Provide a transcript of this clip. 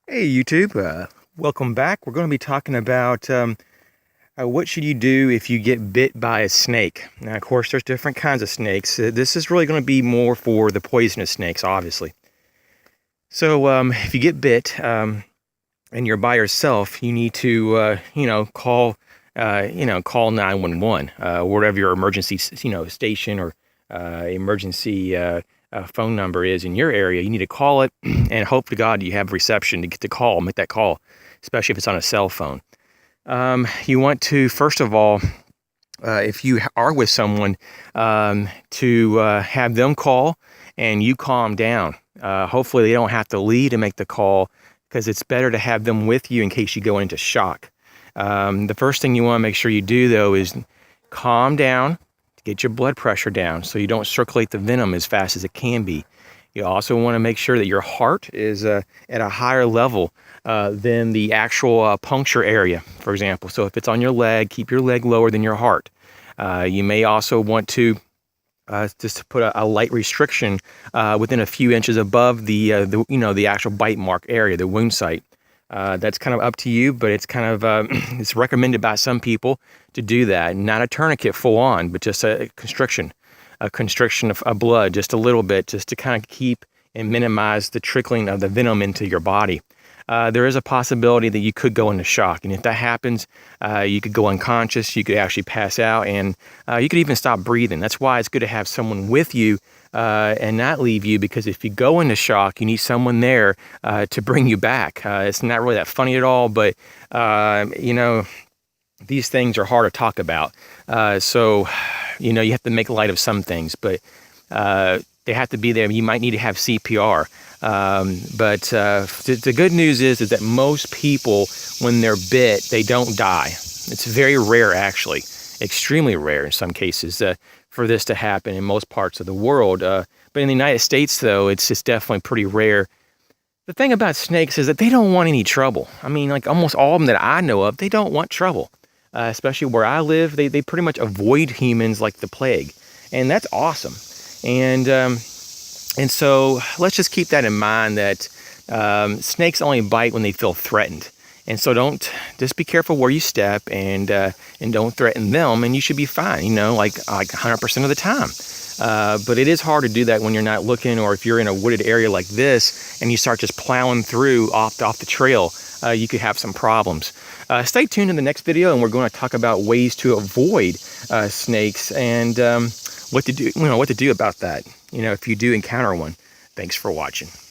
Hey YouTube, welcome back. We're going to be talking about what should you do if you get bit by a snake. Now, of course, there's different kinds of snakes. This is really going to be more for the poisonous snakes, obviously. So if you get bit and you're by yourself, you need to, call 911, whatever your emergency, station or emergency phone number is in your area. You need to call it and hope to God you have reception to get the call, make that call, especially if it's on a cell phone. You want to, first of all, if you are with someone, to have them call and you calm down. Hopefully they don't have to leave to make the call, because it's better to have them with you in case you go into shock. The first thing you want to make sure you do, though, is calm down, get your blood pressure down so you don't circulate the venom as fast as it can be. You also want to make sure that your heart is at a higher level than the actual puncture area, for example. So if it's on your leg, keep your leg lower than your heart. You may also want to just put a light restriction within a few inches above the actual bite mark area, the wound site. That's kind of up to you, but it's kind of it's recommended by some people to do that. Not a tourniquet full on, but just a constriction of blood, just a little bit, just to kind of keep and minimize the trickling of the venom into your body. There is a possibility that you could go into shock, and if that happens, you could go unconscious, you could actually pass out, and you could even stop breathing. That's why it's good to have someone with you and not leave you, because if you go into shock, you need someone there to bring you back. It's not really that funny at all, but these things are hard to talk about. So you have to make light of some things, but they have to be there. You might need to have CPR. But the good news is that most people, when they're bit, they don't die. It's very rare, actually, extremely rare in some cases for this to happen in most parts of the world. But in the United States, though, it's definitely pretty rare. The thing about snakes is that they don't want any trouble. I mean, like almost all of them that I know of, they don't want trouble. Especially where I live, they pretty much avoid humans like the plague. And that's awesome. And so let's just keep that in mind, that snakes only bite when they feel threatened. And so just be careful where you step, and don't threaten them, and you should be fine, like 100% of the time. But it is hard to do that when you're not looking, or if you're in a wooded area like this and you start just plowing through off the trail, you could have some problems. Stay tuned in the next video, and we're going to talk about ways to avoid snakes and what to do about that, if you do encounter one. Thanks for watching.